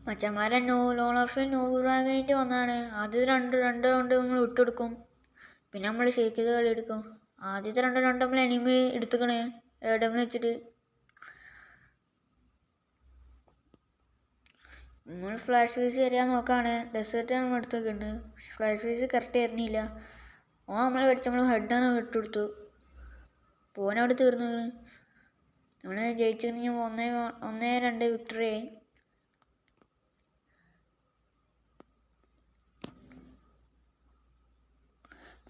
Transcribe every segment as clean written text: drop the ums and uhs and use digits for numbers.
മച്ചന്മാരെ loan of 100 രൂപ കഴിഞ്ഞിട്ട് വന്നതാണ്. ആദ്യത്തെ രണ്ട് റൗണ്ട് നമ്മൾ വിട്ടുകൊടുക്കും, പിന്നെ നമ്മൾ ശരിക്കും കളി എടുക്കും. ആദ്യത്തെ രണ്ട് റൗണ്ട് നമ്മൾ എനിമി എടുത്തുക്കണേ എവിടെയെന്ന് വെച്ചിട്ട്. നമ്മൾ ഫ്ലാഷ് ഫീസ് തരാൻ നോക്കാണ്. ഡെസേർട്ട് നമ്മൾ എടുത്തൊക്കെയുണ്ട്, പക്ഷെ ഫ്ലാഷ് ഫീസ് കറക്റ്റ് തരുന്നില്ല. നമ്മൾ മേടിച്ച് നമ്മൾ ഹെഡാണ് ഇട്ടുകൊടുത്തു. പോനവിടെ തീർന്നു. നമ്മൾ ജയിച്ചു 1-2 വിക്ടറി ആയി.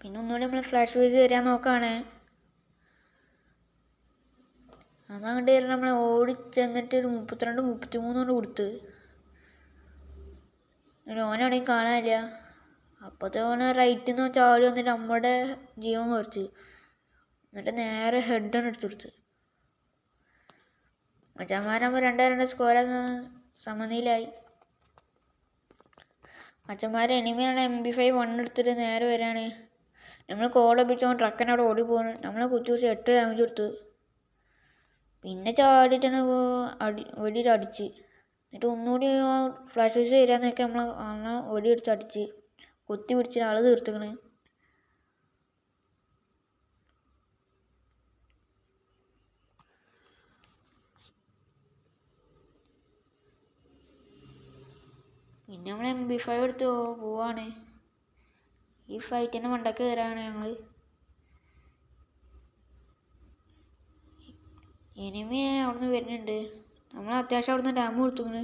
പിന്നെ ഒന്നുകൂടി നമ്മൾ ഫ്ലാഷ് ഫീസ് തരാൻ നോക്കാണ്. അതങ്ങോട്ട് തരുന്ന നമ്മൾ ഓടി ചെന്നിട്ട് ഒരു 32-33 കൊണ്ട് കൊടുത്ത്. ഓനെവിടെയും കാണാനില്ല. അപ്പോഴത്തെ ഓനെ റൈറ്റിൽ നിന്ന് ചാടി വന്നിട്ട് നമ്മുടെ ജീവൻ കുറച്ച്, എന്നിട്ട് നേരെ ഹെഡാണ് എടുത്തു കൊടുത്ത്. മച്ചന്മാരാകുമ്പോൾ 2-2 സ്കോർ സമനിലയായി. മച്ചന്മാർ എനിമിയാണ് MP5 1 എടുത്തിട്ട് നേരെ വരികയാണ്. നമ്മൾ കോളപ്പിച്ചോ ട്രക്കനെ അവിടെ ഓടി പോകണം. നമ്മളെ കുറിച്ച് 8 ഡാമേജ് കൊടുത്തു. പിന്നെ ചാടിയിട്ടാണ് വെടിയിട്ട് അടിച്ച്. എന്നിട്ട് ഒന്നുകൂടി ഫ്ലാഷ് ഫീസ് തരാന്നൊക്കെ നമ്മൾ വെടിയടിച്ച് അടിച്ച് കൊത്തി പിടിച്ചിട്ട് ആള് തീർത്തുക്കണ്. പിന്നെ നമ്മൾ MP5 എടുത്ത് പോവാണ്. ഈ ഫ്ലൈറ്റിൻ്റെ മണ്ടക്ക് കയറാണ് ഞങ്ങൾ. എനിമി അവിടുന്ന് വരുന്നുണ്ട്. നമ്മൾ അത്യാവശ്യം അവിടുന്ന് ഡാം കൊടുത്തുക്കണ്.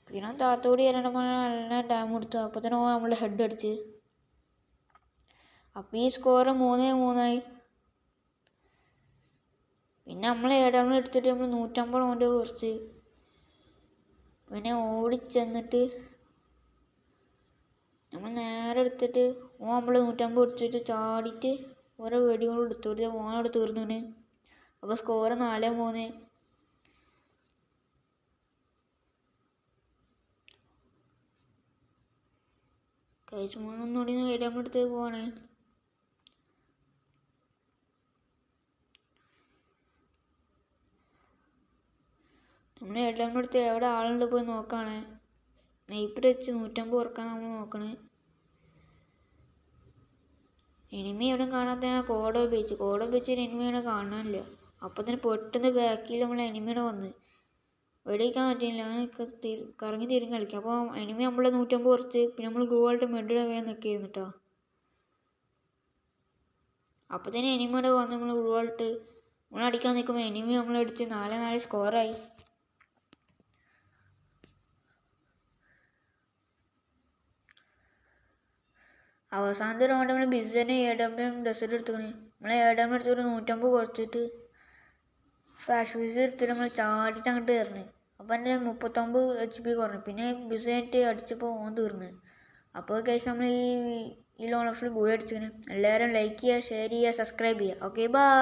പിന്നെ താത്തോടി വരണപ്പോൾ നല്ല ഡാം കൊടുത്തു. അപ്പോൾ തന്നെ നമ്മൾ ഹെഡ് അടിച്ച്. അപ്പോൾ ഈ സ്കോർ 3-3 പിന്നെ നമ്മൾ ഏടാമ എടുത്തിട്ട് നമ്മൾ 150 കൊണ്ട് കുറച്ച്. പിന്നെ ഓടിച്ചെന്നിട്ട് നമ്മൾ നേരെ എടുത്തിട്ട് നമ്മൾ 150 കൊടുത്തിട്ട് ചാടിയിട്ട് ഓരോ വെടികളും എടുത്തോട്ട് ഓനോട് തീർന്നു. അപ്പോൾ സ്കോർ 4-3. കഴിച്ച് ഒന്നുകൂടി ഏടാമ എടുത്ത് പോവാണ്. നമ്മൾ ഏടാമ എടുത്ത് എവിടെ ആളുണ്ട് പോയി നോക്കാണ്. സ്നൈപ്പർ വെച്ച് 150 ഉറക്കാൻ നമ്മൾ നോക്കണേ. എനിമി എവിടെ കാണാത്ത കോഡ് ഉപയോഗിച്ച് എനിമിയുടെ കാണാനില്ല. അപ്പോൾ തന്നെ പെട്ടെന്ന് ബാക്കിൽ നമ്മൾ എനിമിയുടെ വന്ന് വെടിയിക്കാൻ പറ്റില്ല. അങ്ങനെ കറങ്ങി തിരിഞ്ഞ് കളിക്കാം. അപ്പോൾ എനിമി നമ്മളെ 150 കുറച്ച്. പിന്നെ നമ്മൾ ഗ്ലൂവായിട്ട് മെഡിടെ വേഗം നിൽക്കുകയായിരുന്നു കേട്ടോ. അപ്പോൾ തന്നെ എനിമിയുടെ വന്ന് നമ്മൾ ഗ്ലൂവായിട്ട് നമ്മൾ അടിക്കാൻ നിൽക്കുമ്പോൾ എനിമി നമ്മളടിച്ച് 4-4 സ്കോറായി. അവസാനത്തെ റൗണ്ട് നമ്മൾ ബിസിനെ AWM ഡെസേർട്ട് എടുത്തുക്കണേ. നമ്മൾ AWM എടുത്തിട്ട് 150 കുറച്ചിട്ട് ഫ്ലാഷ് ഫീസ് എടുത്തിട്ട് നമ്മൾ ചാടിയിട്ട് അങ്ങോട്ട് കയറണേ. അപ്പോൾ എൻ്റെ 39 HP കുറഞ്ഞു. പിന്നെ ബിസിനായിട്ട് അടിച്ചപ്പോൾ ഓൻ തീർന്നു. അപ്പോൾ കഴിച്ച് നമ്മൾ ഈ ലോൺ ഓഫിൽ ഗോളി അടിച്ചിങ്ങനെ. എല്ലാവരും ലൈക്ക് ചെയ്യുക, ഷെയർ ചെയ്യുക, സബ്സ്ക്രൈബ് ചെയ്യുക. Okay bye.